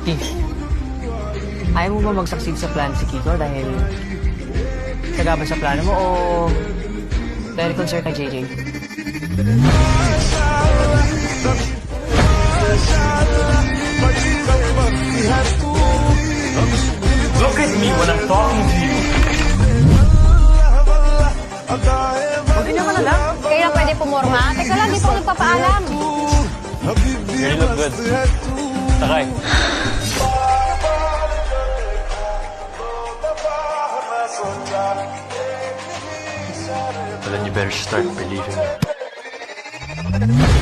Keith, ayaw mo ba mag-succeed sa plan si Kiko dahil sagabal sa plano mo o dahil concern kay JJ? Look at me when I'm talking to you. Huwag naman na lang. Kaya pwede pumorma? Teka lang, di pa ako nagpapaalam. You look good. Takay. But then you better start believing me.